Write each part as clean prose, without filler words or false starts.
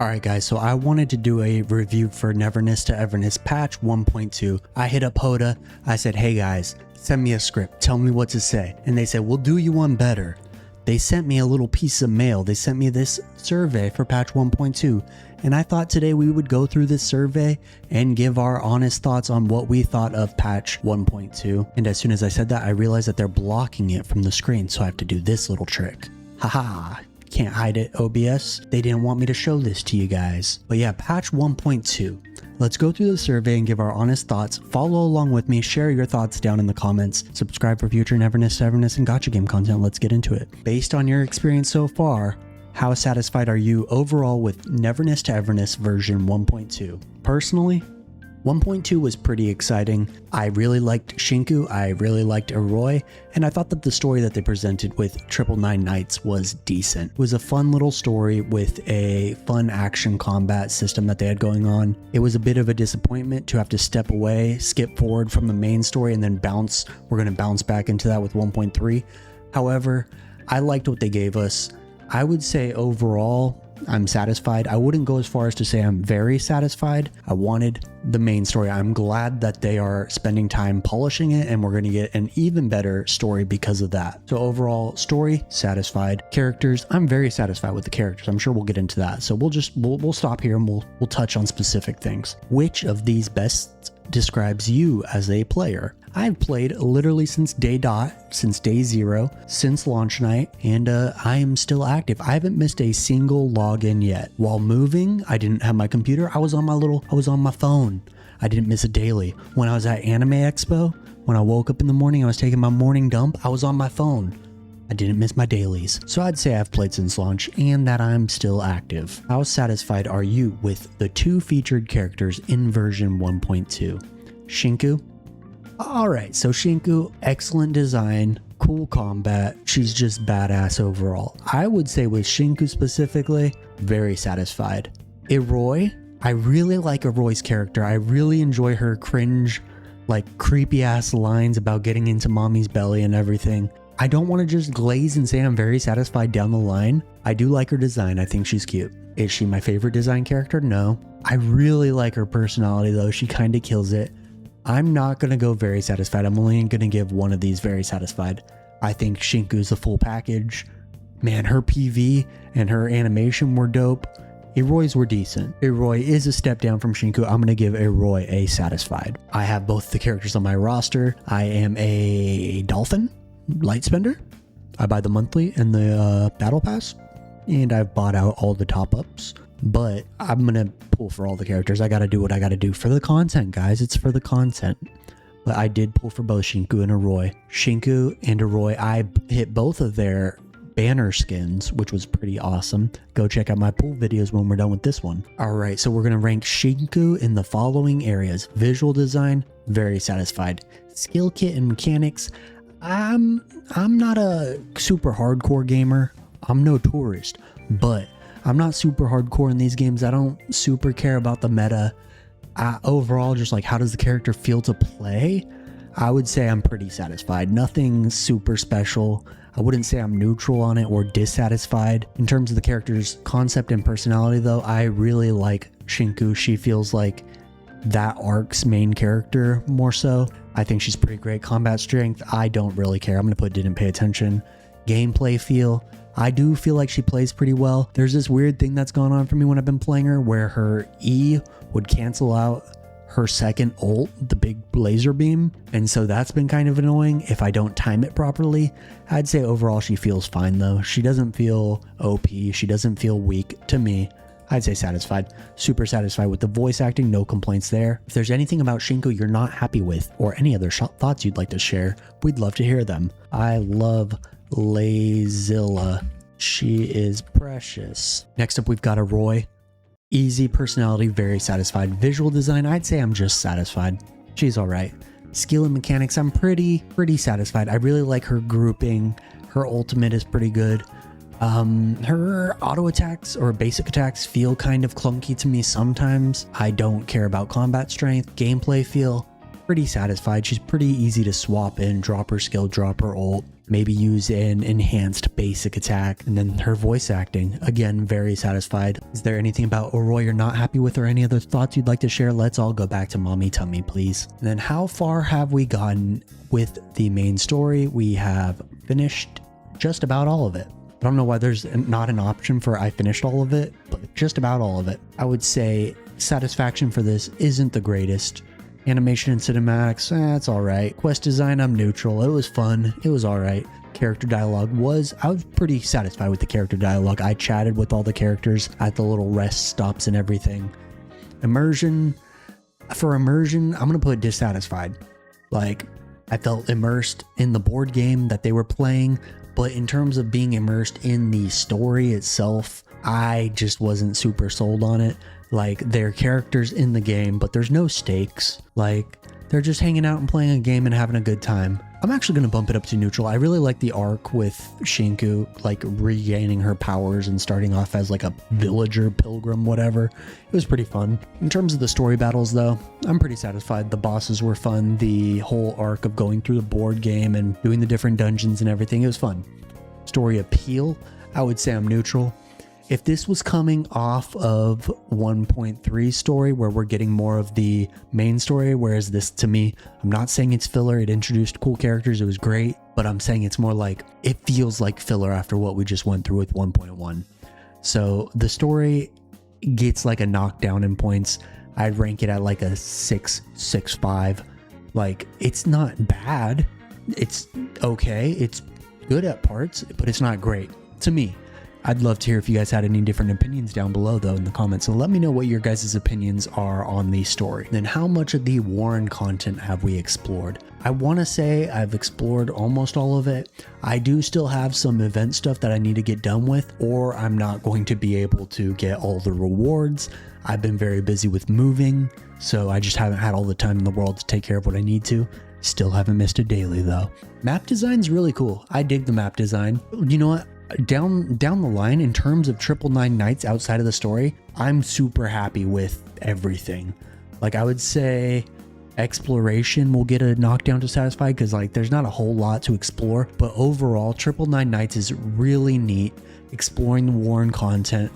Alright guys, so I wanted to do a review for Neverness to Everness patch 1.2. I hit up Hoda, I said, hey guys, send me a script, tell me what to say. And they said, we'll do you one better. They sent me a little piece of mail, they sent me this survey for patch 1.2. And I thought today we would go through this survey and give our honest thoughts on what we thought of patch 1.2. And as soon as I said that, I realized that they're blocking it from the screen, so I have to do this little trick. Haha. Can't hide it, OBS. They didn't want me to show this to you guys. But yeah, patch 1.2. Let's go through the survey and give our honest thoughts. Follow along with me, share your thoughts down in the comments. Subscribe for future Neverness, Everness, and Gacha game content. Let's get into it. Based on your experience so far, how satisfied are you overall with Neverness to Everness version 1.2? Personally, 1.2 was pretty exciting. I really liked Shinku, I really liked Aroi, and I thought that the story that they presented with 999 Nights was decent. It was a fun little story with a fun action combat system that they had going on. It was a bit of a disappointment to have to step away, skip forward from the main story, and then bounce. We're going to bounce back into that with 1.3. However, I liked what they gave us. I would say overall, I'm satisfied. I wouldn't go as far as to say I'm very satisfied. I wanted the main story. I'm glad that they are spending time polishing it and we're going to get an even better story because of that. So overall, story, satisfied. Characters, I'm very satisfied with the characters. I'm sure we'll get into that. So we'll stop here and we'll touch on specific things. Which of these best describes you as a player? I've played literally since day zero, since launch night, and I am still active. I haven't missed a single login yet. While moving, I didn't have my computer. I was on my phone. I didn't miss a daily. When I was at Anime Expo, when I woke up in the morning, I was taking my morning dump, I was on my phone. I didn't miss my dailies. So I'd say I've played since launch and that I'm still active. How satisfied are you with the two featured characters in version 1.2? Shinku? Alright, so Shinku, excellent design, cool combat, she's just badass overall. I would say with Shinku specifically, very satisfied. Aroi, I really like Aroi's character. I really enjoy her cringe, like creepy ass lines about getting into mommy's belly and everything. I don't want to just glaze and say I'm very satisfied down the line. I do like her design, I think she's cute. Is she my favorite design character? No. I really like her personality though, she kinda kills it. I'm not going to go very satisfied. I'm only going to give one of these very satisfied. I think Shinku's the full package. Man, her PV and her animation were dope. Aroi's were decent. Aroi is a step down from Shinku. I'm going to give Aroi a satisfied. I have both the characters on my roster. I am a dolphin, light spender. I buy the monthly and the battle pass. And I've bought out all the top ups. But I'm gonna pull for all the characters. I gotta do what I gotta do for the content, guys. It's for the content. But I did pull for both Shinku and Aroi. Shinku and Aroi, I hit both of their banner skins, which was pretty awesome. Go check out my pull videos when we're done with this one. Alright, so we're gonna rank Shinku in the following areas. Visual design, very satisfied. Skill kit and mechanics, I'm not a super hardcore gamer. I'm no tourist, but I'm not super hardcore in these games. I don't super care about the meta. Overall, just like how does the character feel to play? I would say I'm pretty satisfied. Nothing super special. I wouldn't say I'm neutral on it or dissatisfied. In terms of the character's concept and personality though, I really like Shinku. She feels like that arc's main character more so. I think she's pretty great. Combat strength, I don't really care. I'm gonna put didn't pay attention. Gameplay feel, I do feel like she plays pretty well. There's this weird thing that's gone on for me when I've been playing her where her E would cancel out her second ult, the big laser beam. And so that's been kind of annoying if I don't time it properly. I'd say overall she feels fine though. She doesn't feel OP. She doesn't feel weak to me. I'd say satisfied. Super satisfied with the voice acting. No complaints there. If there's anything about Shinku you're not happy with or any other thoughts you'd like to share, we'd love to hear them. I love Lazilla. She is precious. Next up, we've got Aroi. Easy personality, very satisfied. Visual design, I'd say I'm just satisfied. She's all right. Skill and mechanics, I'm pretty satisfied. I really like her grouping. Her ultimate is pretty good. Her auto attacks or basic attacks feel kind of clunky to me sometimes. I don't care about combat strength. Gameplay feel pretty satisfied. She's pretty easy to swap in, drop her skill, drop her ult. maybe use an enhanced basic attack. And then her voice acting, again, very satisfied. Is there anything about Oroy you're not happy with or any other thoughts you'd like to share? Let's all go back to Mommy Tummy, please. And then how far have we gotten with the main story? We have finished just about all of it. I don't know why there's not an option for I finished all of it, but just about all of it. I would say satisfaction for this isn't the greatest. Animation and cinematics, it's all right. Quest design, I'm neutral. It was fun. It was all right. Character dialogue I was pretty satisfied with the character dialogue. I chatted with all the characters at the little rest stops and everything. Immersion, I'm going to put dissatisfied. Like, I felt immersed in the board game that they were playing, but in terms of being immersed in the story itself, I just wasn't super sold on it. Like, they're characters in the game, but there's no stakes. Like, they're just hanging out and playing a game and having a good time. I'm actually going to bump it up to neutral. I really like the arc with Shinku, like regaining her powers and starting off as like a villager, pilgrim, whatever. It was pretty fun. In terms of the story battles though, I'm pretty satisfied. The bosses were fun. The whole arc of going through the board game and doing the different dungeons and everything, it was fun. Story appeal, I would say I'm neutral. If this was coming off of 1.3 story where we're getting more of the main story, whereas this to me, I'm not saying it's filler, it introduced cool characters, it was great, but I'm saying it's more like, it feels like filler after what we just went through with 1.1. So the story gets like a knockdown in points. I'd rank it at like a 6.5. Like, it's not bad. It's okay. It's good at parts, but it's not great to me. I'd love to hear if you guys had any different opinions down below though in the comments, and let me know what your guys' opinions are on the story. Then how much of the Warren content have we explored? I want to say I've explored almost all of it. I do still have some event stuff that I need to get done with, or I'm not going to be able to get all the rewards. I've been very busy with moving, so I just haven't had all the time in the world to take care of what I need to. Still haven't missed a daily though. Map design's really cool. I dig the map design. You know what? Down the line, in terms of 999 Nights outside of the story, I'm super happy with everything. Like, I would say exploration will get a knockdown to satisfied because like there's not a whole lot to explore, but overall 999 Nights is really neat. Exploring the Warren content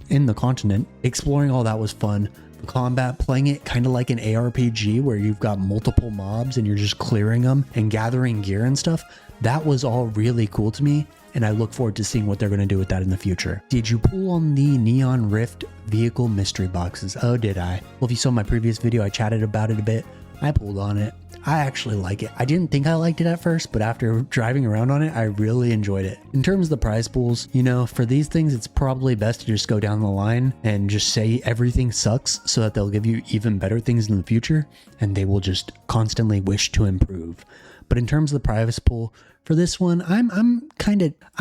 in the continent, exploring all that was fun. The combat, playing it kind of like an ARPG where you've got multiple mobs and you're just clearing them and gathering gear and stuff. That was all really cool to me, and I look forward to seeing what they're going to do with that in the future. Did you pull on the Neon Rift vehicle mystery boxes? Oh, did I? Well, if you saw my previous video, I chatted about it a bit. I pulled on it. I actually like it. I didn't think I liked it at first, but after driving around on it, I really enjoyed it. In terms of the prize pools, you know, for these things, it's probably best to just go down the line and just say everything sucks so that they'll give you even better things in the future, and they will just constantly wish to improve. But in terms of the prize pool, for this one, I'm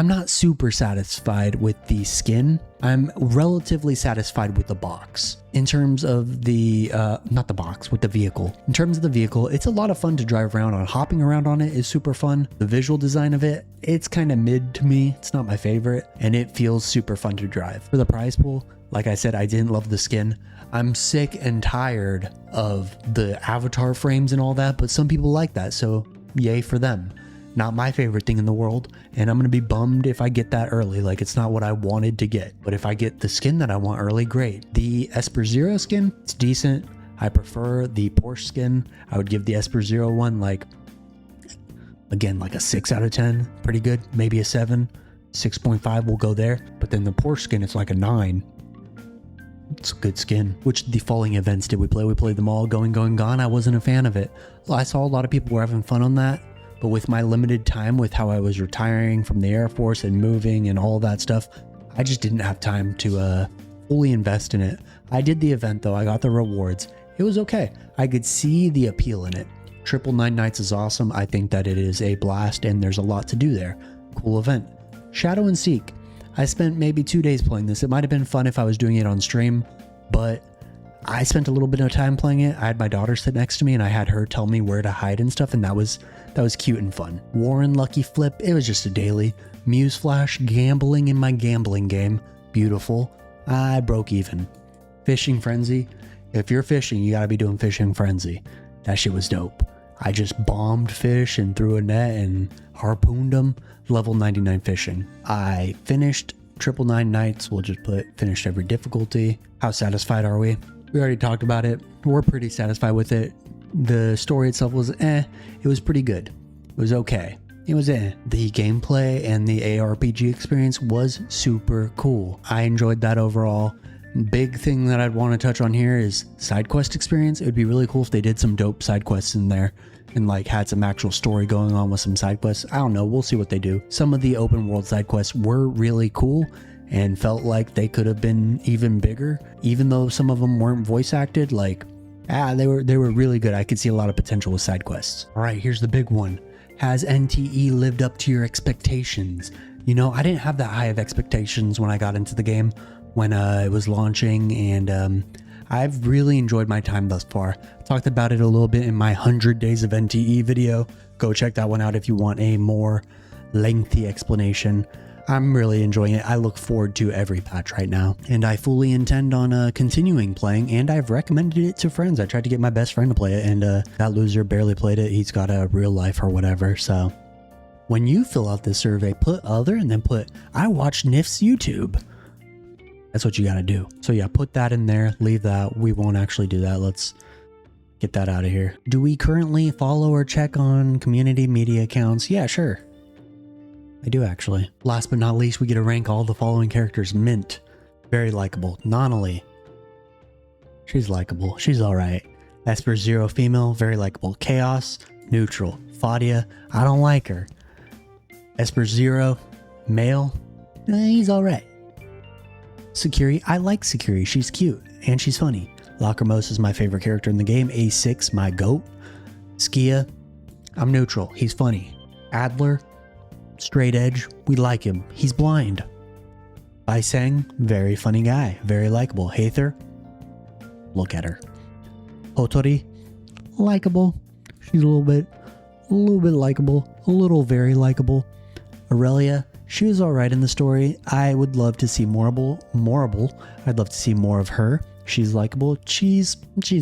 not super satisfied with the skin. I'm relatively satisfied with the box. In terms of the, not the box, with the vehicle. In terms of the vehicle, it's a lot of fun to drive around on. Hopping around on it is super fun. The visual design of it, it's kind of mid to me. It's not my favorite, and it feels super fun to drive. For the prize pool, like I said, I didn't love the skin. I'm sick and tired of the avatar frames and all that, but some people like that, so yay for them. Not my favorite thing in the world, and I'm gonna be bummed if I get that early. Like, it's not what I wanted to get, but if I get the skin that I want early, great. The Esper Zero skin, it's decent. I prefer the Porsche skin. I would give the Esper Zero one like, again, like a 6 out of 10. Pretty good, maybe a 7. 6.5 will go there, but then the Porsche skin, it's like a 9. It's a good skin. Which the falling events did we play? We played them all. Going, Gone. I wasn't a fan of it. I saw a lot of people were having fun on that, but with my limited time, with how I was retiring from the Air Force and moving and all that stuff, I just didn't have time to fully invest in it. I did the event though. I got the rewards. It was okay. I could see the appeal in it. 999 Nights is awesome. I think that it is a blast and there's a lot to do there. Cool event. Shadow and Seek. I spent maybe 2 days playing this. It might have been fun if I was doing it on stream, but I spent a little bit of time playing it. I had my daughter sit next to me and I had her tell me where to hide and stuff, and that was cute and fun. Warren Lucky Flip, it was just a daily. Muse Flash, gambling in my gambling game. Beautiful. I broke even. Fishing Frenzy. If you're fishing, you gotta be doing Fishing Frenzy. That shit was dope. I just bombed fish and threw a net and harpooned them. Level 99 fishing. I finished 999 nights. We'll just put finished every difficulty. How satisfied are we? We already talked about it. We're pretty satisfied with it. The story itself was it was pretty good. It was okay. It was The gameplay and the ARPG experience was super cool. I enjoyed that overall. Big thing that I'd want to touch on here is side quest experience. It would be really cool if they did some dope side quests in there and like had some actual story going on with some side quests. I don't know, we'll see what they do. Some of the open world side quests were really cool and felt like they could have been even bigger, even though some of them weren't voice acted. Like they were really good. I could see a lot of potential with side quests. All right, here's the big one. Has NTE lived up to your expectations? You know, I didn't have that high of expectations when I got into the game when it was launching, and I've really enjoyed my time thus far. I talked about it a little bit in my 100 Days of NTE video. Go check that one out if you want a more lengthy explanation. I'm really enjoying it. I look forward to every patch right now, and I fully intend on continuing playing, and I've recommended it to friends. I tried to get my best friend to play it, and that loser barely played it. He's got a real life or whatever. So when you fill out this survey, put other and then put I watch Nif's YouTube. That's what you got to do. So yeah, put that in there. Leave that. We won't actually do that. Let's get that out of here. Do we currently follow or check on community media accounts? Yeah, sure. I do actually. Last but not least, we get to rank all the following characters. Mint, very likable. Nonali, she's likable. She's all right. Esper Zero, female, very likable. Chaos, neutral. Fadia, I don't like her. Esper Zero, male, he's all right. Sakiri, I like Sakiri. She's cute and she's funny. Lacrimose is my favorite character in the game. A6, my goat. Skia, I'm neutral. He's funny. Adler, straight edge. We like him. He's blind. Baiseng, very funny guy. Very likable. Haether, look at her. Hotori, likable. She's a little bit likable. A little very likable. Aurelia, she was alright in the story. I would love to see Morable. I'd love to see more of her. She's likable. She's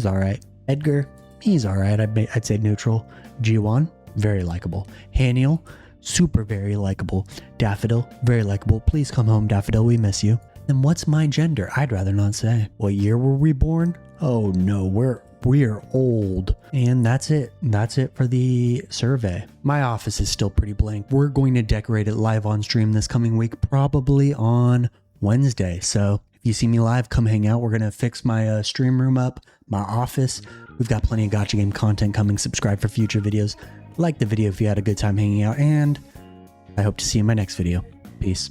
alright. Edgar, he's alright. I'd say neutral. Jiwan, very likable. Haniel, super very likable. Daffodil, very likable. Please come home, Daffodil. We miss you. Then what's my gender? I'd rather not say. What year were we born? Oh no, we're old. And that's it. That's it for the survey. My office is still pretty blank. We're going to decorate it live on stream this coming week, probably on Wednesday. So if you see me live, come hang out. We're going to fix my stream room up, my office. We've got plenty of gacha game content coming. Subscribe for future videos. Like the video if you had a good time hanging out, and I hope to see you in my next video. Peace.